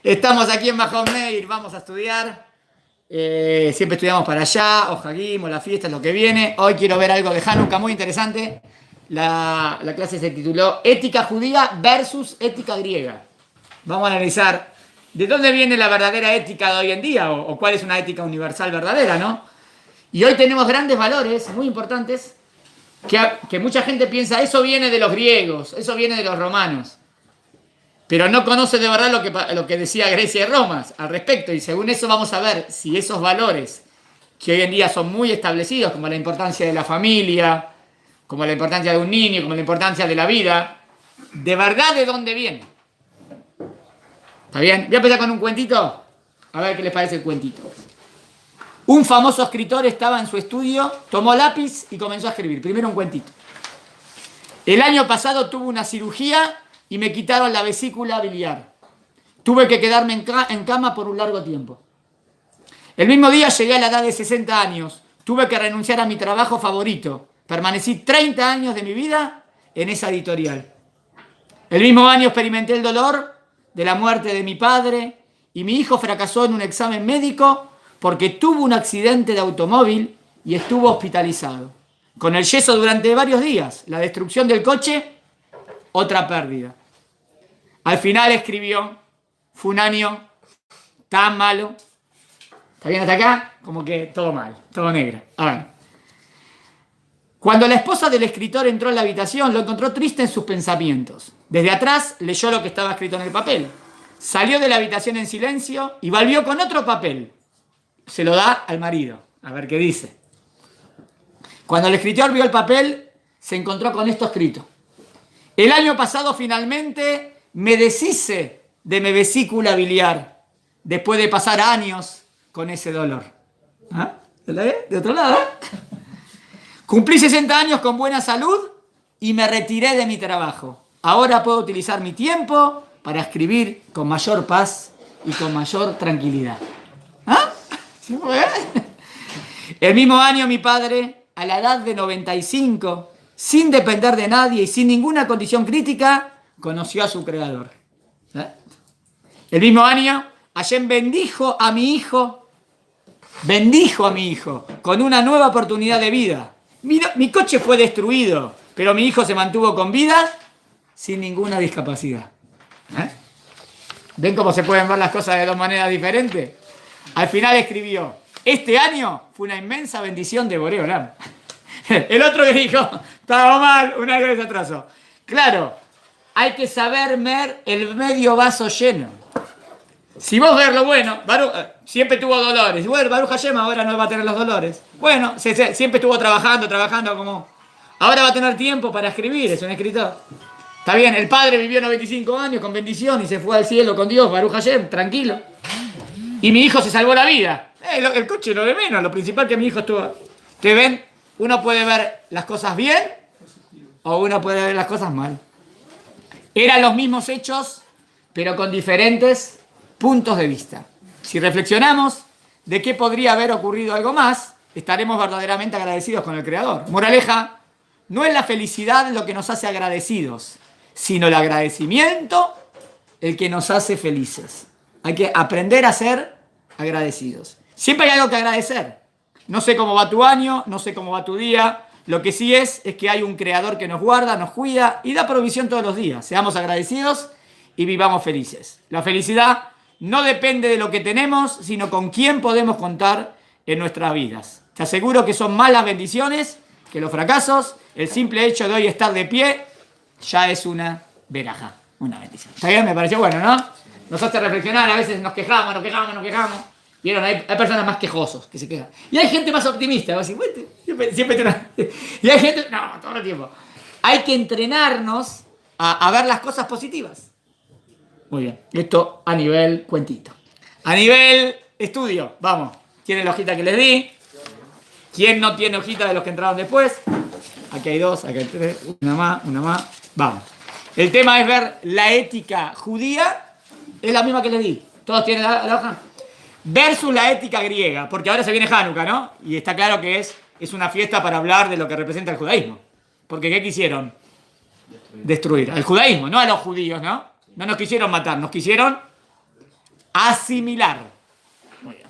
Estamos aquí en Mahon Meir, vamos a estudiar. Siempre estudiamos para allá, o Hagim, o la fiesta, lo que viene. Hoy quiero ver algo de Hanukkah muy interesante. La clase se tituló Ética judía versus ética griega. Vamos a analizar de dónde viene la verdadera ética de hoy en día, o cuál es una ética universal verdadera, ¿no? Y hoy tenemos grandes valores muy importantes que mucha gente piensa, eso viene de los griegos, eso viene de los romanos. Pero no conoce de verdad lo que decía Grecia y Roma al respecto. Y según eso vamos a ver si esos valores que hoy en día son muy establecidos, como la importancia de la familia, como la importancia de un niño, como la importancia de la vida, de verdad de dónde vienen. ¿Está bien? Voy a empezar con un cuentito. A ver qué les parece el cuentito. Un famoso escritor estaba en su estudio, tomó lápiz y comenzó a escribir. Primero un cuentito. El año pasado tuve una cirugía y me quitaron la vesícula biliar. Tuve que quedarme en cama por un largo tiempo. El mismo día llegué a la edad de 60 años. Tuve que renunciar a mi trabajo favorito. Permanecí 30 años de mi vida en esa editorial. El mismo año experimenté el dolor de la muerte de mi padre y mi hijo fracasó en un examen médico porque tuvo un accidente de automóvil y estuvo hospitalizado. Con el yeso durante varios días, la destrucción del coche, otra pérdida. Al final escribió, fue un año tan malo. ¿Está bien hasta acá? Como que todo mal, todo negro. A ver. Cuando la esposa del escritor entró en la habitación, lo encontró triste en sus pensamientos. Desde atrás leyó lo que estaba escrito en el papel. Salió de la habitación en silencio y volvió con otro papel. Se lo da al marido. A ver qué dice. Cuando el escritor vio el papel, se encontró con esto escrito. El año pasado finalmente me deshice de mi vesícula biliar después de pasar años con ese dolor. ¿Ah? ¿La ve? De otro lado. Cumplí 60 años con buena salud y me retiré de mi trabajo. Ahora puedo utilizar mi tiempo para escribir con mayor paz y con mayor tranquilidad. ¿Ah? ¿Sí fue? El mismo año mi padre, a la edad de 95, sin depender de nadie y sin ninguna condición crítica, conoció a su creador. El mismo año, Hashem bendijo a mi hijo con una nueva oportunidad de vida. Mi coche fue destruido, pero mi hijo se mantuvo con vida sin ninguna discapacidad. ¿Ven cómo se pueden ver las cosas de dos maneras diferentes? Al final escribió, este año fue una inmensa bendición de Boré Olam. El otro que dijo, estaba mal, un año de atraso. Claro, hay que saber ver el medio vaso lleno. Si vos ves lo bueno, siempre tuvo dolores. Bueno, Baruch Hashem ahora no va a tener los dolores. Bueno, siempre estuvo trabajando como... Ahora va a tener tiempo para escribir, es un escritor. Está bien, el padre vivió 95 años con bendición y se fue al cielo con Dios, Baruch Hashem, tranquilo. Y mi hijo se salvó la vida. El coche lo de menos, lo principal que mi hijo estuvo... ¿Te ven? Uno puede ver las cosas bien o uno puede ver las cosas mal. Eran los mismos hechos, pero con diferentes puntos de vista. Si reflexionamos de qué podría haber ocurrido algo más, estaremos verdaderamente agradecidos con el Creador. Moraleja, no es la felicidad lo que nos hace agradecidos, sino el agradecimiento el que nos hace felices. Hay que aprender a ser agradecidos. Siempre hay algo que agradecer. No sé cómo va tu año, no sé cómo va tu día. Lo que sí es que hay un creador que nos guarda, nos cuida y da provisión todos los días. Seamos agradecidos y vivamos felices. La felicidad no depende de lo que tenemos, sino con quién podemos contar en nuestras vidas. Te aseguro que son más las bendiciones que los fracasos. El simple hecho de hoy estar de pie ya es una veraja, una bendición. ¿Está bien? Me pareció bueno, ¿no? Nos hace reflexionar, a veces nos quejamos. Vieron, hay personas más quejosos que se quejan. Y hay gente más optimista. Así, y hay gente... No, todo el tiempo. Hay que entrenarnos a ver las cosas positivas. Muy bien. Esto a nivel cuentito. A nivel estudio. Vamos. ¿Tienen la hojita que les di? ¿Quién no tiene hojita de los que entraron después? Aquí hay dos, aquí hay tres. Una más. Vamos. El tema es ver la ética judía. Es la misma que les di. ¿Todos tienen la hoja? Versus la ética griega, porque ahora se viene Hanukkah, ¿no? Y está claro que es una fiesta para hablar de lo que representa el judaísmo. Porque ¿qué quisieron? Destruir. Al judaísmo, no a los judíos, ¿no? No nos quisieron matar, nos quisieron Asimilar. Muy bien.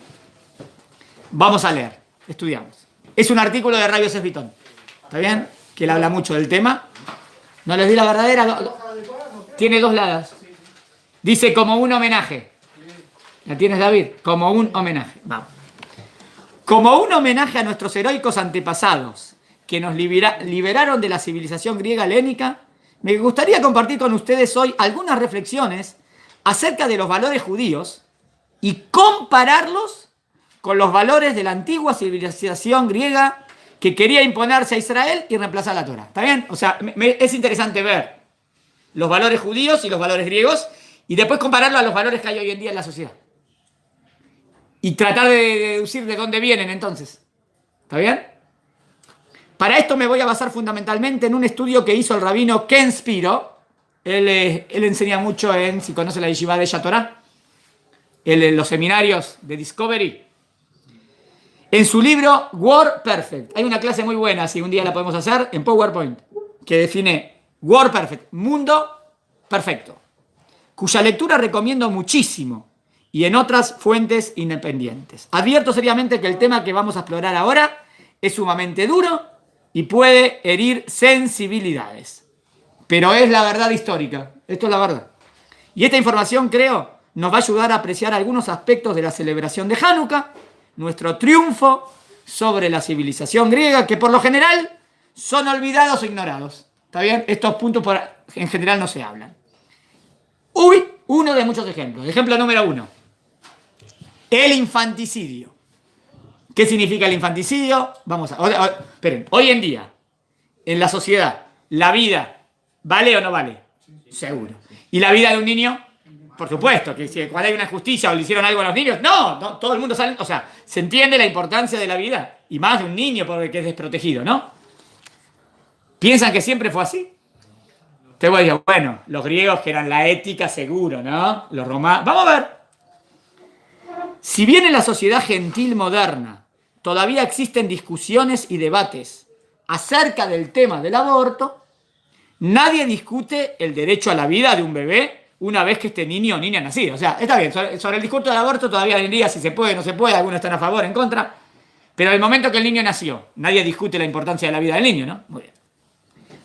Vamos a leer, estudiamos. Es un artículo de Rabbi Yosef Bitton. ¿Está bien? Que él habla mucho del tema. No les di la verdadera. Tiene 2 lados. Dice como un homenaje. ¿La tienes, David? Como un homenaje. Vamos. Como un homenaje a nuestros heroicos antepasados que nos liberaron de la civilización griega helénica, me gustaría compartir con ustedes hoy algunas reflexiones acerca de los valores judíos y compararlos con los valores de la antigua civilización griega que quería imponerse a Israel y reemplazar la Torá. ¿Está bien? O sea, es interesante ver los valores judíos y los valores griegos y después compararlo a los valores que hay hoy en día en la sociedad. Y tratar de deducir de dónde vienen entonces. ¿Está bien? Para esto me voy a basar fundamentalmente en un estudio que hizo el rabino Ken Spiro. Él enseña mucho si conoce la yeshiva de Torah, en los seminarios de Discovery. En su libro Word Perfect. Hay una clase muy buena, si un día la podemos hacer, en PowerPoint, que define Word Perfect, mundo perfecto, cuya lectura recomiendo muchísimo, y en otras fuentes independientes. Advierto seriamente que el tema que vamos a explorar ahora es sumamente duro y puede herir sensibilidades. Pero es la verdad histórica. Esto es la verdad. Y esta información, creo, nos va a ayudar a apreciar algunos aspectos de la celebración de Hanukkah, nuestro triunfo sobre la civilización griega, que por lo general son olvidados o ignorados. ¿Está bien? Estos puntos en general no se hablan. Uno de muchos ejemplos. Ejemplo número 1. El infanticidio. ¿Qué significa el infanticidio? Esperen. Hoy en día, en la sociedad, ¿la vida vale o no vale? Seguro. ¿Y la vida de un niño? Por supuesto, que si cuando hay una injusticia o le hicieron algo a los niños, no, todo el mundo sale. O sea, se entiende la importancia de la vida. Y más de un niño porque es desprotegido, ¿no? ¿Piensan que siempre fue así? Te voy a decir, bueno, los griegos que eran la ética seguro, ¿no? Los romanos. Vamos a ver. Si bien en la sociedad gentil moderna todavía existen discusiones y debates acerca del tema del aborto, nadie discute el derecho a la vida de un bebé una vez que este niño o niña ha nacido. O sea, está bien, sobre el discurso del aborto todavía diría si se puede o no se puede, algunos están a favor, en contra, pero en el momento que el niño nació, nadie discute la importancia de la vida del niño, ¿no? Muy bien.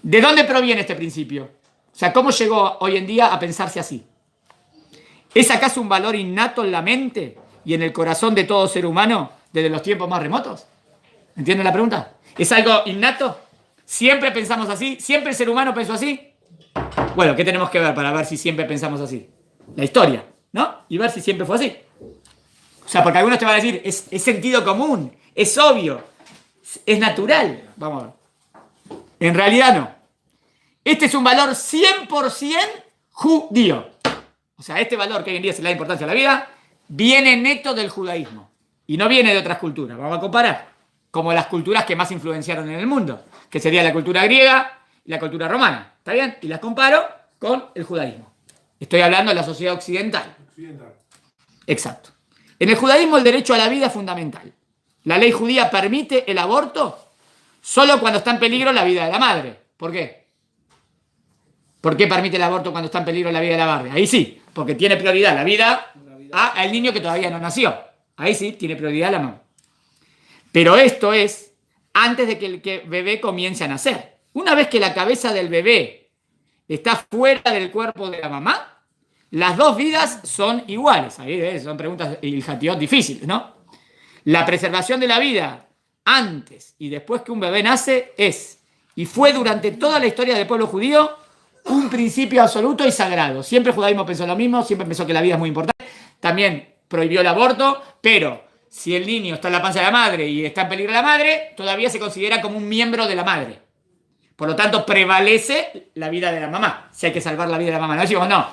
¿De dónde proviene este principio? O sea, ¿cómo llegó hoy en día a pensarse así? ¿Es acaso un valor innato en la mente y en el corazón de todo ser humano desde los tiempos más remotos? ¿Entienden la pregunta? ¿Es algo innato? ¿Siempre pensamos así? ¿Siempre el ser humano pensó así? Bueno, ¿qué tenemos que ver para ver si siempre pensamos así? La historia, ¿no? Y ver si siempre fue así. O sea, porque algunos te van a decir, es sentido común, es obvio, es natural. Vamos a ver. En realidad no. Este es un valor 100% judío. O sea, este valor que hoy en día se le da importancia a la vida, viene neto del judaísmo. Y no viene de otras culturas. Vamos a comparar. Como las culturas que más influenciaron en el mundo. Que sería la cultura griega y la cultura romana. ¿Está bien? Y las comparo con el judaísmo. Estoy hablando de la sociedad occidental. Exacto. En el judaísmo el derecho a la vida es fundamental. La ley judía permite el aborto solo cuando está en peligro la vida de la madre. ¿Por qué? ¿Por qué permite el aborto cuando está en peligro la vida de la madre? Ahí sí, porque tiene prioridad la vida al niño que todavía no nació. Ahí sí, tiene prioridad la mamá. Pero esto es antes de que el bebé comience a nacer. Una vez que la cabeza del bebé está fuera del cuerpo de la mamá, las dos vidas son iguales. Ahí son preguntas iljatiot difíciles, ¿no? La preservación de la vida antes y después que un bebé nace es, y fue durante toda la historia del pueblo judío, un principio absoluto y sagrado. Siempre el judaísmo pensó lo mismo, siempre pensó que la vida es muy importante. También prohibió el aborto, pero si el niño está en la panza de la madre y está en peligro la madre, todavía se considera como un miembro de la madre. Por lo tanto, prevalece la vida de la mamá. Si hay que salvar la vida de la mamá. No decimos, no,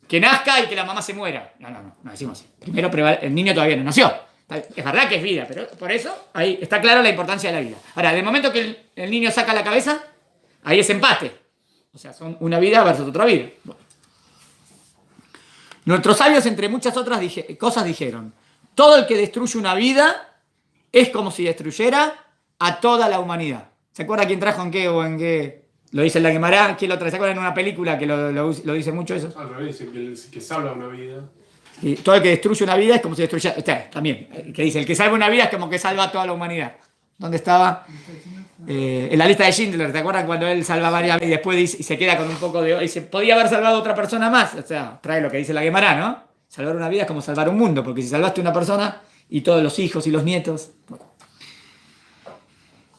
que nazca y que la mamá se muera. No decimos así. Primero, el niño todavía no nació. Es verdad que es vida, pero por eso ahí está claro la importancia de la vida. Ahora, del momento que el niño saca la cabeza, ahí es empate. O sea, son una vida versus otra vida. Bueno. Nuestros sabios, entre muchas otras cosas, dijeron: todo el que destruye una vida es como si destruyera a toda la humanidad. ¿Se acuerda quién trajo en qué o en qué? Lo dice la Guemará. ¿Quién lo trae? ¿Se acuerdan en una película que lo dice mucho eso? Al revés, que salva una vida. Y todo el que destruye una vida es como si destruyera. También, que dice, el que salva una vida es como que salva a toda la humanidad. ¿Dónde estaba? En la lista de Schindler, ¿te acuerdas cuando él salva varias veces y después dice, y se queda con un poco de... Dice, podía haber salvado a otra persona más. O sea, trae lo que dice la Guemará, ¿no? Salvar una vida es como salvar un mundo, porque si salvaste una persona y todos los hijos y los nietos... Bueno.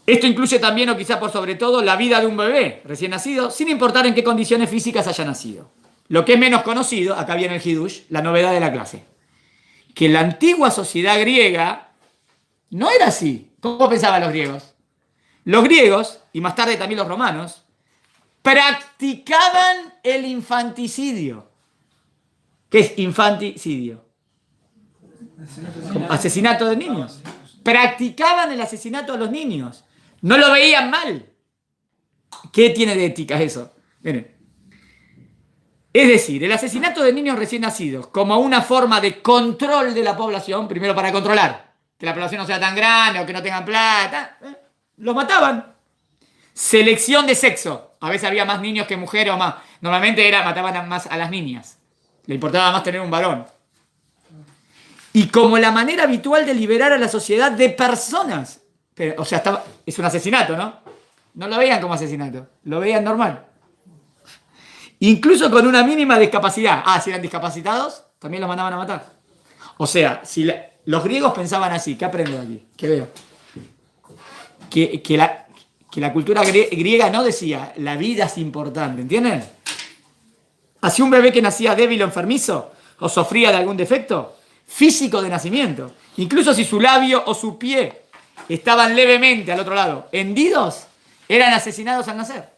Esto incluye también, o quizá por sobre todo, la vida de un bebé recién nacido, sin importar en qué condiciones físicas haya nacido. Lo que es menos conocido, acá viene el Hidush, la novedad de la clase, que en la antigua sociedad griega no era así. ¿Cómo pensaban los griegos? Los griegos, y más tarde también los romanos, practicaban el infanticidio. ¿Qué es infanticidio? Asesinato de niños. Practicaban el asesinato de los niños. No lo veían mal. ¿Qué tiene de ética eso? Miren. Es decir, el asesinato de niños recién nacidos como una forma de control de la población, primero para controlar que la población no sea tan grande o que no tengan plata, los mataban. Selección de sexo. A veces había más niños que mujeres o más. Normalmente mataban más a las niñas. Le importaba más tener un varón. Y como la manera habitual de liberar a la sociedad de personas. Pero, o sea, es un asesinato, ¿no? No lo veían como asesinato, lo veían normal. Incluso con una mínima discapacidad. Si eran discapacitados, también los mandaban a matar. O sea, si los griegos pensaban así, ¿qué aprendo de aquí? ¿Qué veo? Que la cultura griega no decía, la vida es importante, ¿entienden? Así un bebé que nacía débil o enfermizo, o sufría de algún defecto físico de nacimiento, incluso si su labio o su pie estaban levemente al otro lado hendidos, eran asesinados al nacer.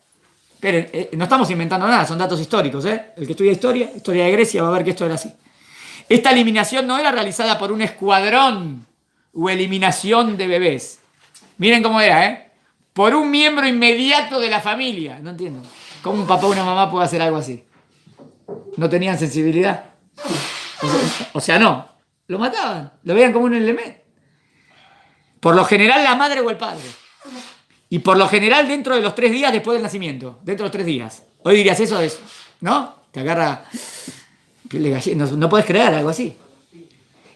Esperen, no estamos inventando nada, son datos históricos, ¿eh? El que estudia historia de Grecia, va a ver que esto era así. Esta eliminación no era realizada por un escuadrón o eliminación de bebés. Miren cómo era, ¿eh? Por un miembro inmediato de la familia. No entiendo. ¿Cómo un papá o una mamá puede hacer algo así? ¿No tenían sensibilidad? O sea, no. Lo mataban. Lo veían como un elemento. Por lo general la madre o el padre. Y por lo general dentro de los 3 días después del nacimiento. Dentro de los 3 días. Hoy dirías eso, ¿no? Te agarra piel de gallina. No puedes creer algo así.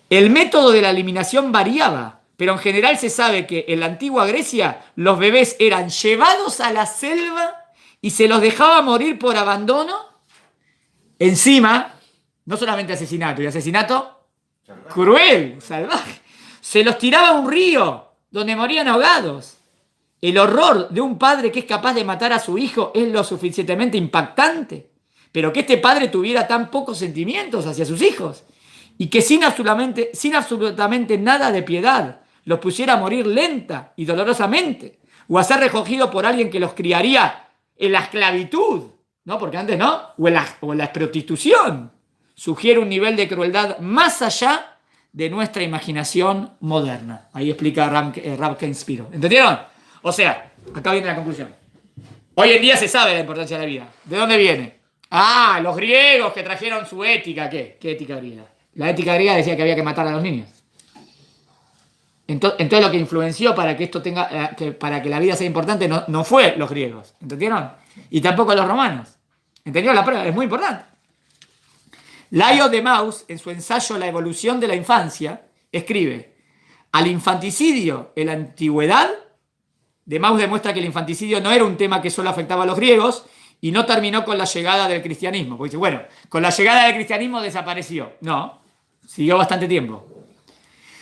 El método de la eliminación variaba. Pero en general se sabe que en la antigua Grecia los bebés eran llevados a la selva y se los dejaba morir por abandono. Encima, no solamente asesinato, y asesinato cruel, salvaje. Se los tiraba a un río donde morían ahogados. El horror de un padre que es capaz de matar a su hijo es lo suficientemente impactante. Pero que este padre tuviera tan pocos sentimientos hacia sus hijos y que sin absolutamente nada de piedad los pusiera a morir lenta y dolorosamente o a ser recogido por alguien que los criaría en la esclavitud, ¿no? Porque antes no, o en la prostitución, sugiere un nivel de crueldad más allá de nuestra imaginación moderna. Ahí explica Rav Kenspiro. ¿Entendieron? O sea, acá viene la conclusión. Hoy en día se sabe la importancia de la vida. ¿De dónde viene? Los griegos que trajeron su ética. ¿Qué? ¿Qué ética griega? La ética griega decía que había que matar a los niños. Entonces lo que influenció para que esto para que la vida sea importante no fue los griegos. ¿Entendieron? Y tampoco los romanos. ¿Entendieron la prueba? Es muy importante. Laio de Maus, en su ensayo La evolución de la infancia, escribe: al infanticidio en la antigüedad, de Maus demuestra que el infanticidio no era un tema que solo afectaba a los griegos y no terminó con la llegada del cristianismo. Porque dice, bueno, con la llegada del cristianismo desapareció. No, siguió bastante tiempo.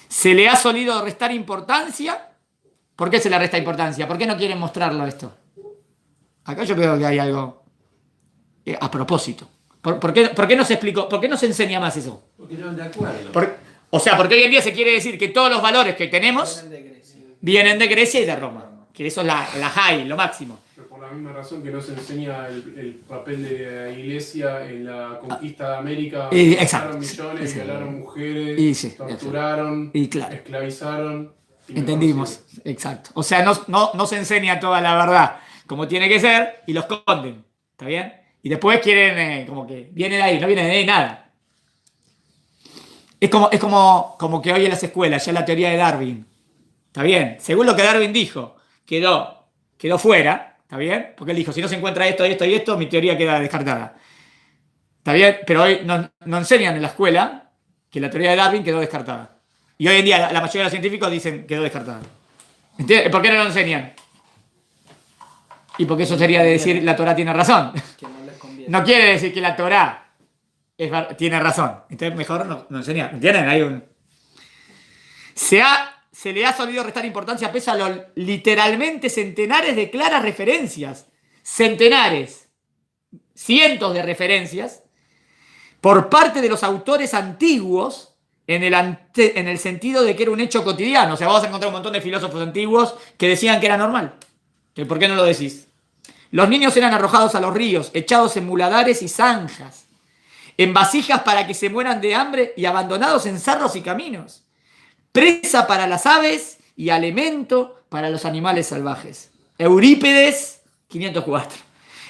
¿Se le ha solido restar importancia? ¿Por qué se le resta importancia? ¿Por qué no quieren mostrarlo esto? Acá yo creo que hay algo a propósito. ¿Por qué no se explicó? ¿Por qué no se enseña más eso? Porque no de acuerdo. Porque hoy en día se quiere decir que todos los valores que tenemos vienen de Grecia y de Roma. Que eso es la high, lo máximo. Pero por la misma razón que no se enseña el papel de la iglesia en la conquista de América. Exacto. Mataron millones, violaron mujeres, torturaron, esclavizaron. Entendimos, exacto. O sea, no se enseña toda la verdad como tiene que ser y los esconden. ¿Está bien? Y después quieren, como que viene de ahí, no viene de ahí nada. Es como que hoy en las escuelas, ya la teoría de Darwin. ¿Está bien? Según lo que Darwin dijo, quedó fuera. ¿Está bien? Porque él dijo, si no se encuentra esto, esto y esto, mi teoría queda descartada. ¿Está bien? Pero hoy no enseñan en la escuela que la teoría de Darwin quedó descartada. Y hoy en día la mayoría de los científicos dicen quedó descartada. ¿Entiendes? ¿Por qué no lo enseñan? Y porque eso sería de decir la Torá tiene razón. Que no les conviene. No quiere decir que la Torá tiene razón. Entonces mejor no enseñar. ¿Entienden? Se le ha solido restar importancia pese a los literalmente centenares de claras referencias. Centenares. Cientos de referencias por parte de los autores antiguos en el sentido de que era un hecho cotidiano. O sea, vamos a encontrar un montón de filósofos antiguos que decían que era normal. ¿Por qué no lo decís? Los niños eran arrojados a los ríos, echados en muladares y zanjas, en vasijas para que se mueran de hambre y abandonados en cerros y caminos, presa para las aves y alimento para los animales salvajes. Eurípides, 504.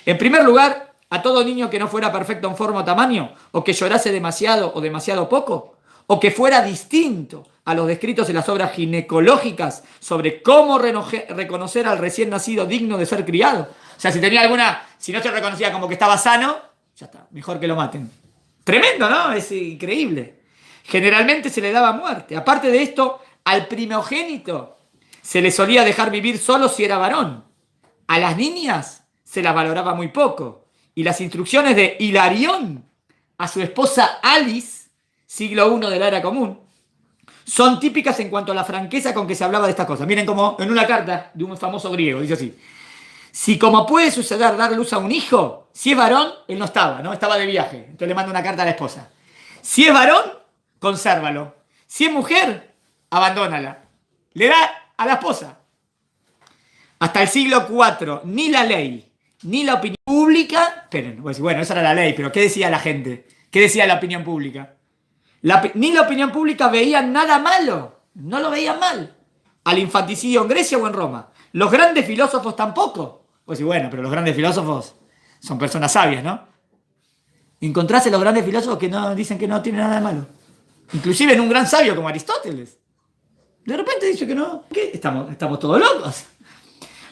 En primer lugar, a todo niño que no fuera perfecto en forma o tamaño, o que llorase demasiado o demasiado poco, o que fuera distinto a los descritos en las obras ginecológicas sobre cómo reconocer al recién nacido digno de ser criado. O sea, si no se reconocía como que estaba sano, ya está, mejor que lo maten. Tremendo, ¿no? Es increíble. Generalmente se le daba muerte. Aparte de esto, al primogénito se le solía dejar vivir solo si era varón. A las niñas se las valoraba muy poco. Y las instrucciones de Hilarión a su esposa Alice, siglo I de la era común, son típicas en cuanto a la franqueza con que se hablaba de estas cosas. Miren como en una carta de un famoso griego, dice así: si como puede suceder dar luz a un hijo, si es varón, él no estaba, ¿no? Estaba de viaje. Entonces le manda una carta a la esposa. Si es varón, consérvalo. Si es mujer, abandónala. Le da a la esposa. Hasta el siglo IV, ni la ley, ni la opinión pública... Esperen, bueno, esa era la ley, pero ¿qué decía la gente? ¿Qué decía la opinión pública? Ni la opinión pública veían nada malo. No lo veían mal. Al infanticidio en Grecia o en Roma. Los grandes filósofos tampoco. Pues sí, bueno, pero los grandes filósofos son personas sabias, ¿no? Encontrás en los grandes filósofos que no dicen que no tiene nada de malo. Inclusive en un gran sabio como Aristóteles. De repente dice que no. ¿Qué? Estamos todos locos.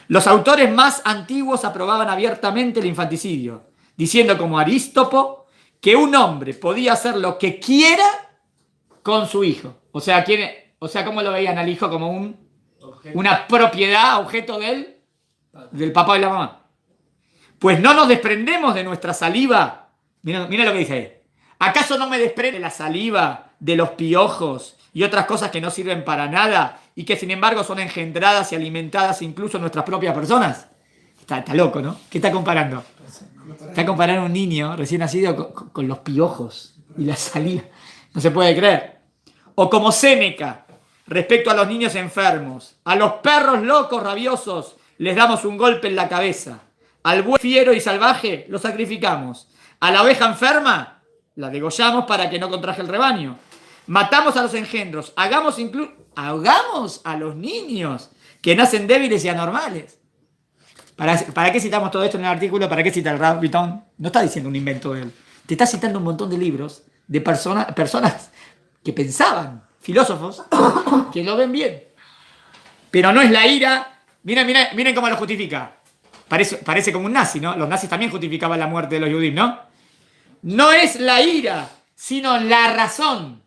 Los autores más antiguos aprobaban abiertamente el infanticidio, diciendo como Aristópo que un hombre podía hacer lo que quiera con su hijo. O sea, ¿cómo lo veían al hijo? Como una propiedad, objeto del papá y la mamá. Pues no nos desprendemos de nuestra saliva. Mira lo que dice ahí. ¿Acaso no me desprende la saliva de los piojos y otras cosas que no sirven para nada y que sin embargo son engendradas y alimentadas incluso en nuestras propias personas? Está loco, ¿no? ¿Qué está comparando? Está comparando a un niño recién nacido con los piojos y la saliva. No se puede creer. O como Séneca, respecto a los niños enfermos. A los perros locos, rabiosos, les damos un golpe en la cabeza. Al buey fiero y salvaje lo sacrificamos. A la oveja enferma la degollamos para que no contraje el rebaño. Matamos a los engendros. Hagamos a los niños que nacen débiles y anormales. ¿Para qué citamos todo esto en el artículo? ¿Para qué cita el Rab Bitton? No está diciendo un invento de él. Te está citando un montón de libros de personas que pensaban, filósofos, que lo ven bien. Pero no es la ira. Miren cómo lo justifica. Parece como un nazi, ¿no? Los nazis también justificaban la muerte de los judíos, ¿no? No es la ira, sino la razón.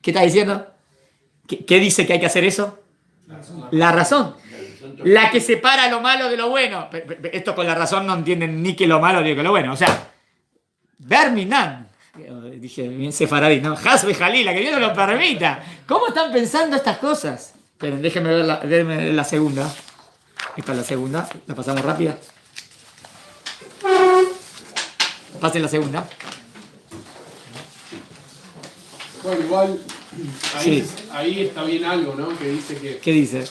¿Qué está diciendo? ¿Qué dice que hay que hacer eso? La razón. La que separa lo malo de lo bueno. Esto con la razón no entienden ni que lo malo ni que lo bueno. O sea, Berminan, dije bien sefaradí, ¿no? Hasbe Jalila, que Dios no lo permita. ¿Cómo están pensando estas cosas? Esperen, déjenme ver la segunda. Esta es la segunda, la pasamos rápida. Pasen la segunda. Bueno, igual Sí. ahí está bien algo, ¿no? Que dice que... ¿Qué dice?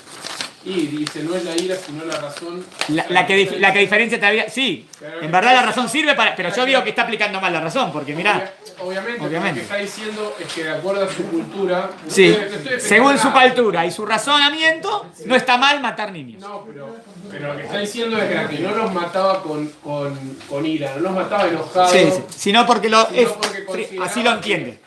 Y dice, no es la ira, sino la razón. La que diferencia todavía. Sí, en verdad la razón sirve para. Pero yo digo que está aplicando mal la razón, porque mirá. Obviamente. Lo que está diciendo es que de acuerdo a su cultura. Sí, según su cultura y su razonamiento, no está mal matar niños. No, pero lo que está diciendo es que no los mataba con ira, no los mataba enojados. Sí, sino porque porque así lo entiende.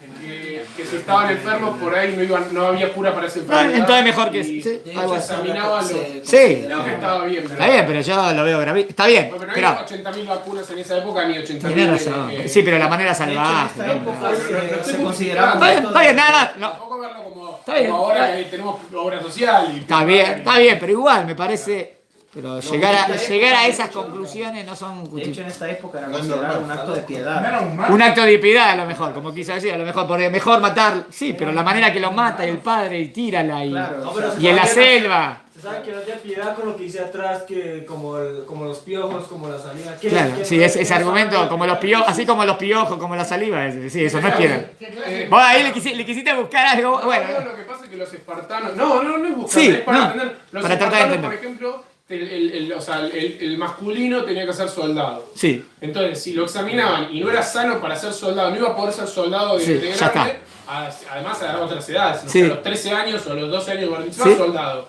Que que si estaban enfermos por ahí no había cura para esa enfermedad. Entonces mejor que y sí, se examinaban lo que estaba bien. Está bien, pero yo lo veo gravísimo. Está bien. Pero no había 80.000 vacunas en esa época ni 80.000. Tenés razón. Sí, pero la manera salvaje. Se consideraba. Está bien, nada. No. Tampoco verlo como bien. ahora que tenemos obra social. Está bien, pero igual me parece. Pero llegar a esas conclusiones no son. De hecho, en esta época era considerado un acto de piedad. Un acto de piedad a lo mejor, como quiso decir, a lo mejor, porque mejor matar, sí, pero la manera que lo mata y el padre y tírala y en la selva. Se sabe que no tiene piedad con lo que hice atrás, que como los piojos, como la saliva. Claro, sí, ese argumento, como los piojos, así como los piojos, como la saliva, sí, eso no es piedad. Vos ahí le quisiste buscar algo, bueno. Lo que pasa es que los espartanos, no es buscar, Sí, es para no, entender. Los para tratar de espartanos, entender. por ejemplo, el masculino tenía que ser soldado. Sí. Entonces, si lo examinaban y no era sano para ser soldado, no iba a poder ser soldado Sí, de ya grande, además a otras edades, Sí. a los 13 años o a los 12 años de Sí. soldado.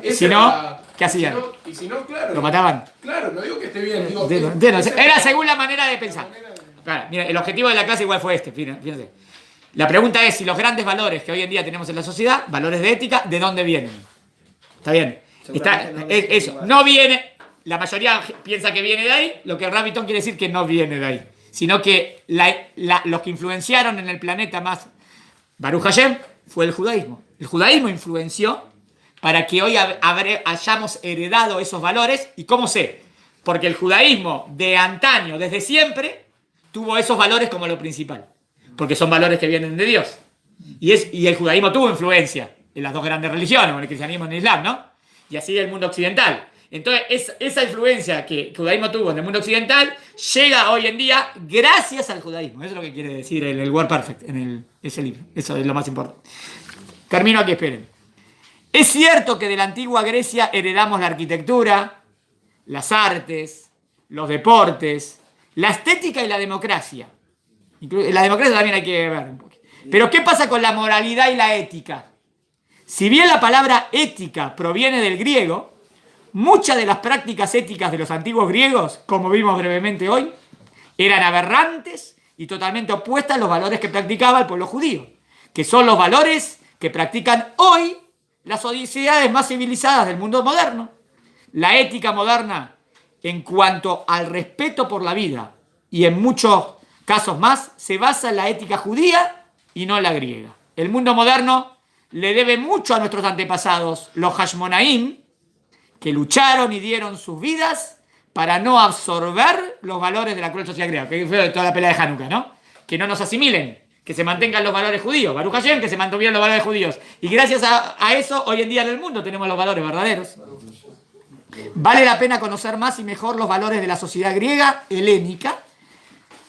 Y si no, ¿qué hacían? Y si no, claro. ¿Lo mataban? Claro, no digo que esté bien. Digo, Era según la manera de pensar. Claro, mira, el objetivo de la clase igual fue este, fíjense. La pregunta es si los grandes valores que hoy en día tenemos en la sociedad, valores de ética, ¿de dónde vienen? ¿Está bien? Eso, no viene, la mayoría piensa que viene de ahí, lo que Rabbitton quiere decir que no viene de ahí, sino que los que influenciaron en el planeta más Baruch Hashem fue el judaísmo. El judaísmo influenció para que hoy hayamos heredado esos valores. ¿Y cómo sé? Porque el judaísmo de antaño, desde siempre, tuvo esos valores como lo principal. Porque son valores que vienen de Dios. Y el judaísmo tuvo influencia en las dos grandes religiones, en el cristianismo y en el islam, ¿no? Y así el mundo occidental. Entonces, esa influencia que el judaísmo tuvo en el mundo occidental llega hoy en día gracias al judaísmo. Eso es lo que quiere decir el Word Perfect en ese libro. Eso es lo más importante. Termino aquí, esperen. Es cierto que de la antigua Grecia heredamos la arquitectura, las artes, los deportes, la estética y la democracia. La democracia también hay que ver un poco. Pero ¿qué pasa con la moralidad y la ética? Si bien la palabra ética proviene del griego, muchas de las prácticas éticas de los antiguos griegos, como vimos brevemente hoy, eran aberrantes y totalmente opuestas a los valores que practicaba el pueblo judío, que son los valores que practican hoy las sociedades más civilizadas del mundo moderno. La ética moderna, en cuanto al respeto por la vida, y en muchos casos más, se basa en la ética judía y no en la griega. El mundo moderno le debe mucho a nuestros antepasados, los Hashmonaim, que lucharon y dieron sus vidas para no absorber los valores de la cruel sociedad griega. Que fue toda la pelea de Hanukkah, ¿no? Que no nos asimilen, que se mantengan los valores judíos. Baruch Hashem, que se mantuvieron los valores judíos. Y gracias a eso, hoy en día en el mundo tenemos los valores verdaderos. Vale la pena conocer más y mejor los valores de la sociedad griega helénica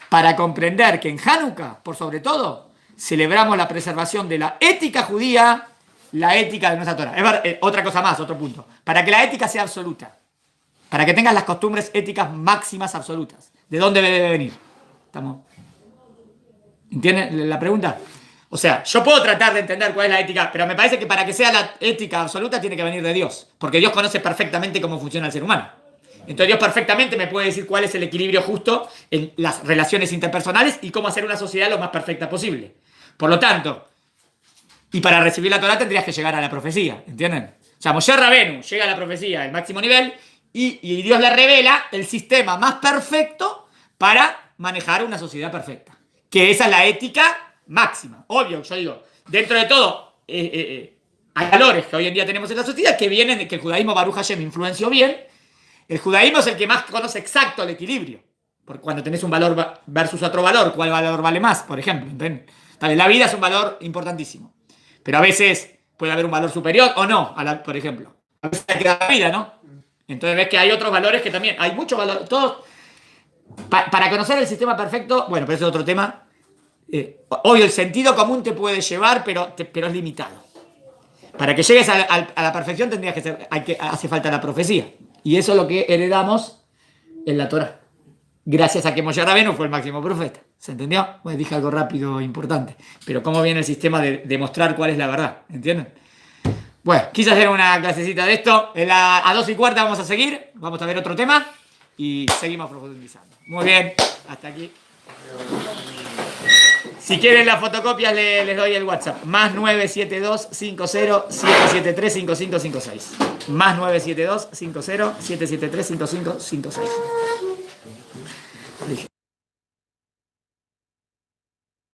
para comprender que en Hanukkah, por sobre todo, celebramos la preservación de la ética judía, la ética de nuestra Torah. Otra cosa más, otro punto. Para que la ética sea absoluta, para que tengas las costumbres éticas máximas absolutas. ¿De dónde debe venir? ¿Estamos? ¿Entienden la pregunta? O sea, yo puedo tratar de entender cuál es la ética, pero me parece que para que sea la ética absoluta tiene que venir de Dios, porque Dios conoce perfectamente cómo funciona el ser humano. Entonces Dios perfectamente me puede decir cuál es el equilibrio justo en las relaciones interpersonales y cómo hacer una sociedad lo más perfecta posible. Por lo tanto, y para recibir la Torah tendrías que llegar a la profecía, ¿entienden? O sea, Moshe Rabenu llega a la profecía, el máximo nivel, y Dios le revela el sistema más perfecto para manejar una sociedad perfecta. Que esa es la ética máxima. Obvio, yo digo, dentro de todo, hay valores que hoy en día tenemos en la sociedad que vienen de que el judaísmo Baruch Hashem influenció bien. El judaísmo es el que más conoce exacto el equilibrio. Porque cuando tenés un valor versus otro valor, ¿cuál valor vale más? Por ejemplo, ¿entienden? La vida es un valor importantísimo. Pero a veces puede haber un valor superior o no, por ejemplo. A veces hay que dar la vida, ¿no? Entonces ves que hay otros valores que también, hay muchos valores, todos. Para conocer el sistema perfecto, bueno, pero ese es otro tema. Obvio, el sentido común te puede llevar, pero es limitado. Para que llegues a la perfección tendrías hace falta la profecía. Y eso es lo que heredamos en la Torah. Gracias a que Moshe Rabenu fue el máximo profeta. ¿Se entendió? Bueno, dije algo rápido e importante. Pero cómo viene el sistema de demostrar cuál es la verdad. ¿Entienden? Bueno, quise hacer una clasecita de esto. A 2:15 vamos a seguir. Vamos a ver otro tema. Y seguimos profundizando. Muy bien. Hasta aquí. Si quieren las fotocopias les doy el WhatsApp. Más 972-50-773-5556. Más 972-50-773-5556.